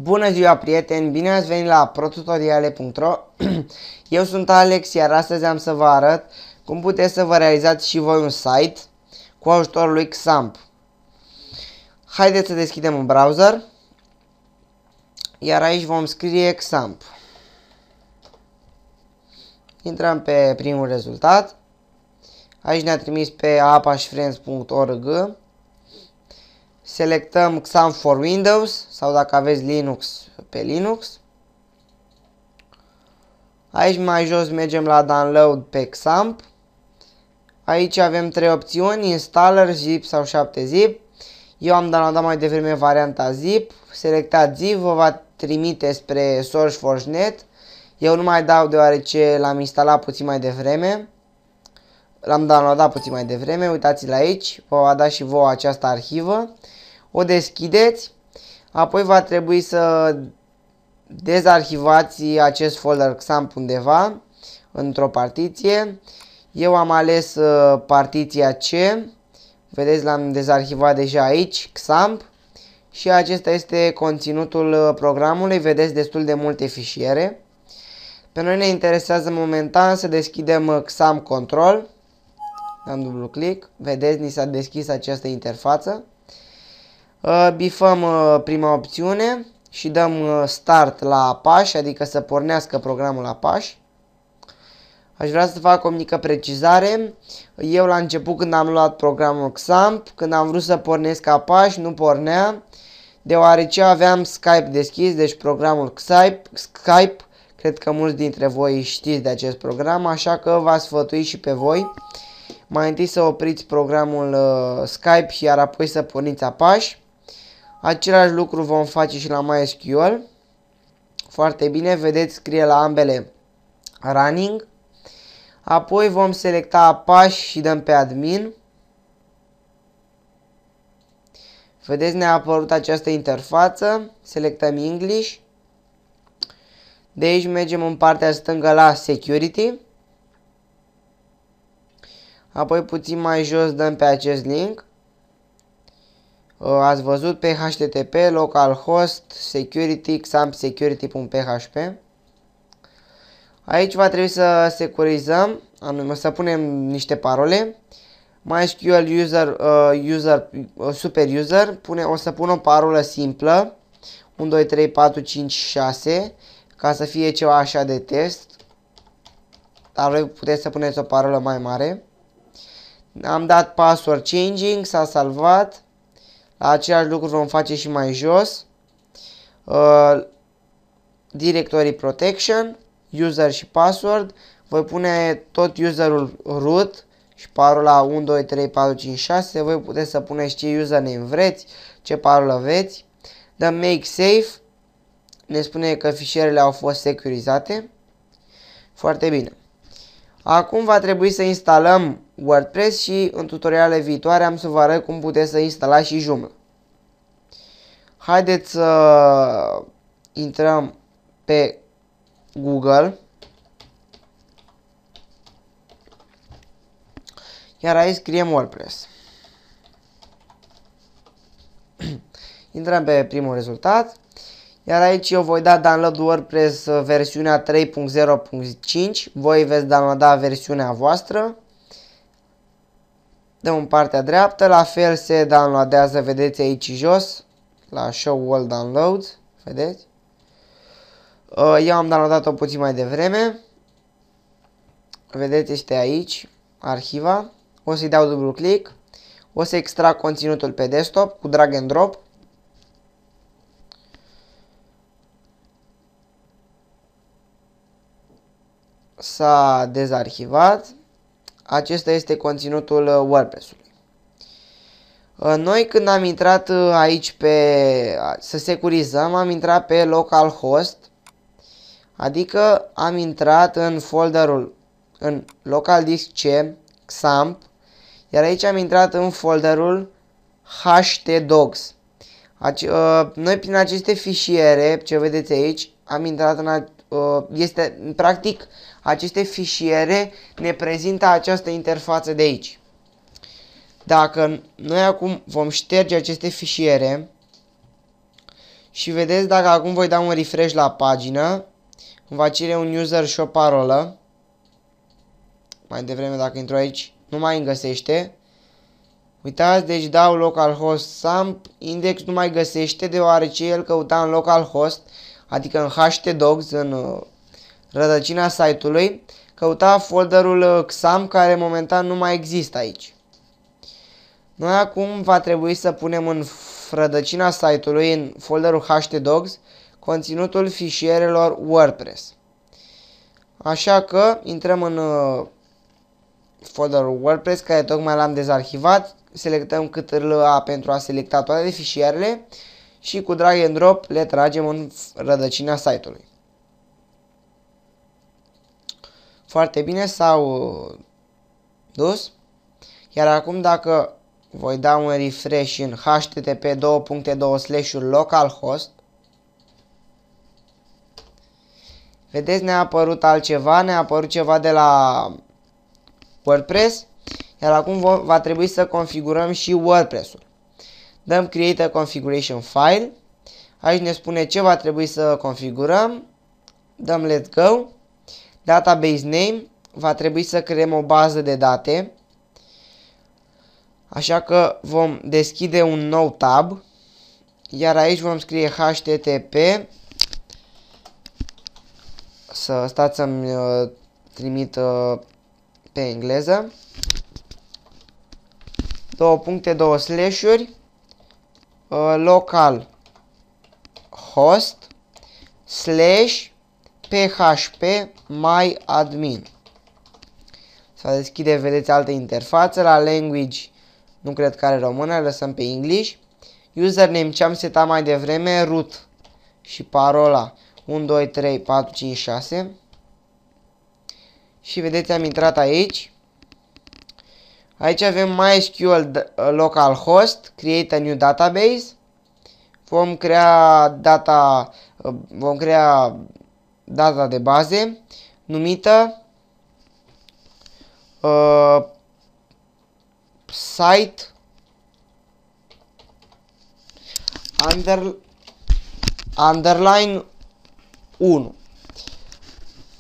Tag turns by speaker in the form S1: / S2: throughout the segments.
S1: Bună ziua, prieteni! Bine ați venit la protutoriale.ro. Eu sunt Alex, iar astăzi am să vă arăt cum puteți să vă realizați și voi un site cu ajutorul lui Xampp. Haideți să deschidem un browser, iar aici vom scrie Xampp. Intrăm pe primul rezultat. Aici ne-a trimis pe apashfriends.org. Selectăm Xampp for Windows sau dacă aveți Linux, pe Linux. Aici mai jos mergem la Download pe Xampp. Aici avem trei opțiuni, Installer, Zip sau 7-zip. Eu am downloadat mai devreme varianta Zip. Selectați Zip, vă va trimite spre SourceForge.net. Eu nu mai dau deoarece l-am instalat puțin mai devreme. L-am downloadat puțin mai devreme, uitați-l aici, vă va da și vouă această arhivă. O deschideți, apoi va trebui să dezarhivați acest folder Xampp undeva, într-o partiție. Eu am ales partiția C, vedeți l-am dezarhivat deja aici, Xampp. Și acesta este conținutul programului, vedeți destul de multe fișiere. Pe noi ne interesează momentan să deschidem Xampp Control. Dăm dublu click, vedeți, ni s-a deschis această interfață. Bifăm prima opțiune și dăm Start la Apache, adică să pornească programul Apache. Aș vrea să fac o mică precizare. Eu la început, când am luat programul Xampp, când am vrut să pornesc Apache, nu pornea, deoarece aveam Skype deschis, deci programul Skype. Cred că mulți dintre voi știți de acest program, așa că v-aș sfătui și pe voi mai întâi să opriți programul Skype și iar apoi să porniți Apache. Același lucru vom face și la MySQL. Foarte bine, vedeți, scrie la ambele Running. Apoi vom selecta Apache și dăm pe Admin. Vedeți, ne-a apărut această interfață. Selectăm English. De aici mergem în partea stângă la Security. Apoi puțin mai jos dăm pe acest link. Ați văzut pe HTTP, localhost, security, xampsecurity.php. Aici va trebui să securizăm, anume să punem niște parole. MySQL super user, o să pun o parolă simplă, 1, 2, 3, 4, 5, 6, ca să fie ceva așa de test. Dar voi puteți să puneți o parolă mai mare. Am dat password changing, s-a salvat. La același lucru vom face și mai jos. Directory protection, user și password. Voi pune tot userul root și parola 1, 2, 3, 4, 5, 6. Voi puteți să puneți ce username vreți, ce parolă vreți. Dăm make safe. Ne spune că fișierele au fost securizate. Foarte bine. Acum va trebui să instalăm WordPress și în tutorialele viitoare am să vă arăt cum puteți să instalați și Joomla. Haideți să intrăm pe Google. Iar aici scriem WordPress. Intrăm pe primul rezultat. Iar aici eu voi da download WordPress versiunea 3.0.5. Voi veți downloada versiunea voastră. Dăm în partea dreaptă. La fel se downloadează, vedeți aici jos, la Show All Downloads. Vedeți? Eu am downloadat-o puțin mai devreme. Vedeți, este aici arhiva. O să-i dau dublu click. O să extrag conținutul pe desktop cu drag and drop. S-a dezarhivat. Acesta este conținutul WordPress-ului. Noi când am intrat aici să securizăm, am intrat pe localhost. Adică am intrat în folderul, în local disk C, Xampp. Iar aici am intrat în folderul htdocs. Noi prin aceste fișiere, ce vedeți aici, am intrat în practic, aceste fișiere ne prezintă această interfață de aici. Dacă noi acum vom șterge aceste fișiere Și vedeți, dacă acum voi da un refresh la pagină, îmi va cere un user și o parolă. Mai devreme, dacă intru aici, nu mai îmi găsește. Uitați, deci dau localhost SAMP, index nu mai găsește, deoarece el căuta în localhost, adică în htdocs, în rădăcina site-ului, căuta folderul XAMPP, care momentan nu mai există aici. Noi acum va trebui să punem în rădăcina site-ului, în folderul htdocs, conținutul fișierelor WordPress. Așa că intrăm în folderul WordPress, care tocmai l-am dezarhivat, selectăm Ctrl-A pentru a selecta toate fișierele și cu drag and drop le tragem în rădăcina site-ului. Foarte bine, s-au dus. Iar acum, dacă voi da un refresh în http://localhost, vedeți, ne-a apărut altceva, ne-a apărut ceva de la WordPress, iar acum va trebui să configurăm și WordPress-ul. Dăm Create a Configuration File, aici ne spune ce va trebui să configurăm, dăm Let's Go, Database Name, va trebui să creăm o bază de date, așa că vom deschide un nou tab, iar aici vom scrie http, să stați să-mi trimit pe engleză, local host /php my admin. Se deschide, vedeți, altă interfață. La language nu cred că are română, lăsăm pe English. Username ce am setat mai devreme, root, și parola 1, 2, 3, 4, 5, 6. Și vedeți, am intrat aici. Aici avem MySQL localhost, create a new database. Vom crea data de baze numită site underline 1.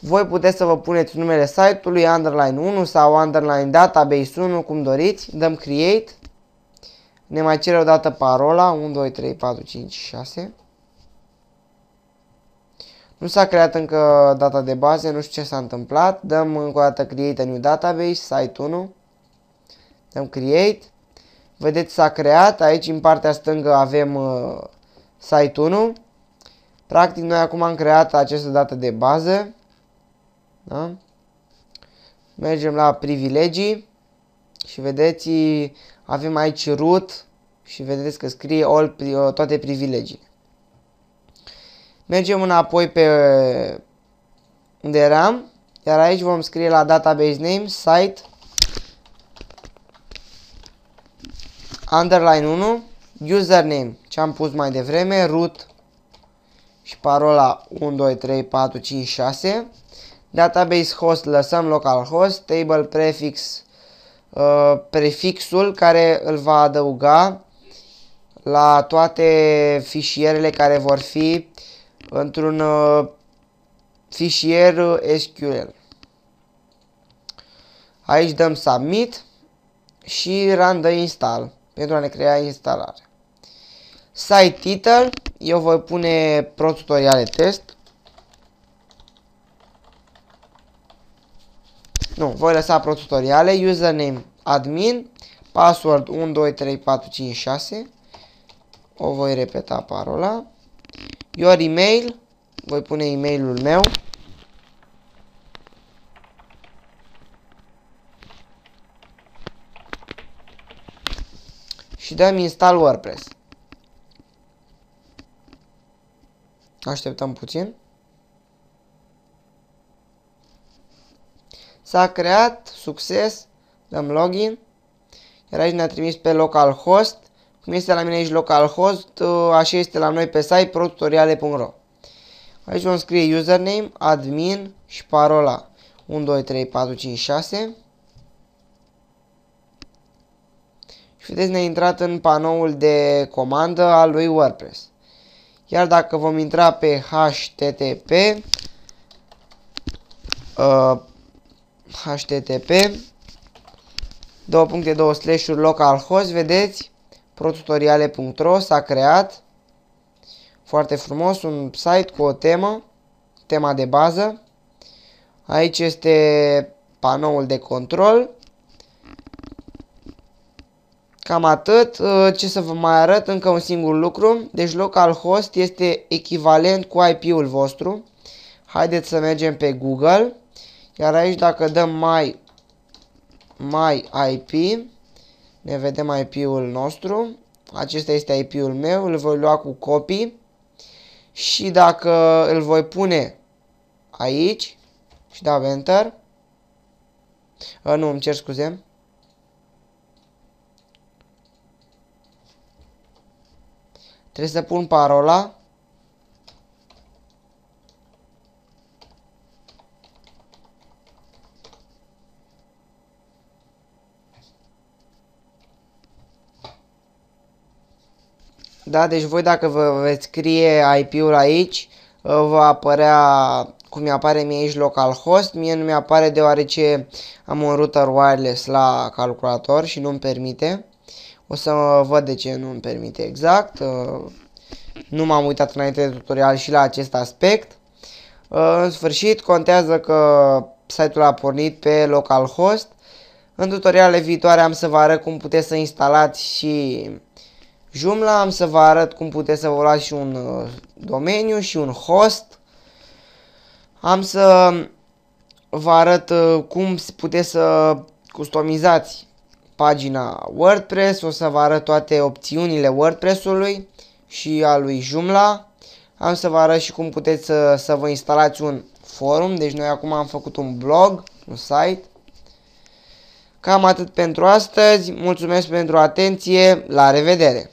S1: Voi puteți să vă puneți numele site-ului underline 1 sau underline database 1, cum doriți. Dăm create. Ne mai cere o dată parola 1, 2, 3, 4, 5, 6. Nu s-a creat încă data de bază, nu știu ce s-a întâmplat. Dăm încă o dată create a new database, site 1. Dăm create. Vedeți, s-a creat. Aici în partea stângă avem site 1. Practic noi acum am creat această dată de bază. Da? Mergem la privilegii și vedeți, avem aici root și vedeți că scrie toate privilegiile. Mergem înapoi pe unde eram, iar aici vom scrie la database name site underline 1, username ce am pus mai devreme, root și parola 1, 2, 3, 4, 5, 6. Database host lăsăm localhost, table prefix, prefixul care îl va adăuga la toate fișierele care vor fi într-un fișier SQL. Aici dăm submit și run the install pentru a ne crea instalare. Site title, eu voi pune pro tutoriale test. Nu, voi lăsa pro tutoriale, username admin, password 1, 2, 3, 4, 5, 6. O voi repeta parola. Your email, voi pune e-mailul meu. Și dăm install WordPress. Așteptăm puțin. S-a creat, succes, dăm login. Iar aici ne-a trimis pe localhost. Cum este la mine aici localhost, așa este la noi pe site protutoriale.ro. Aici vom scrie username, admin și parola 1, 2, 3, 4, 5, 6. Și vedeți, ne-a intrat în panoul de comandă al lui WordPress. Iar dacă vom intra pe HTTP, localhost, vedeți, protutoriale.ro s-a creat. Foarte frumos, un site cu o tema de bază. Aici este panoul de control. Cam atât. Ce să vă mai arăt? Încă un singur lucru. Deci localhost este echivalent cu IP-ul vostru. Haideți să mergem pe Google. Iar aici dacă dăm my IP, ne vedem IP-ul nostru. Acesta este IP-ul meu. Îl voi lua cu copy. Și dacă îl voi pune aici și dau enter. Nu, îmi cer scuze. Trebuie să pun parola. Da, deci voi dacă vă veți scrie IP-ul aici, va apărea cum mi apare mie aici localhost. Mie nu mi apare deoarece am un router wireless la calculator și nu-mi permite. O să văd de ce nu-mi permite exact. Nu m-am uitat înainte de tutorial și la acest aspect. În sfârșit, contează că site-ul a pornit pe localhost. În tutorialele viitoare am să vă arăt cum puteți să instalați și Joomla, am să vă arăt cum puteți să vă luați și un domeniu și un host. Am să vă arăt cum puteți să customizați pagina WordPress. O să vă arăt toate opțiunile WordPress-ului și a lui Joomla. Am să vă arăt și cum puteți să vă instalați un forum. Deci noi acum am făcut un blog, un site. Cam atât pentru astăzi. Mulțumesc pentru atenție. La revedere!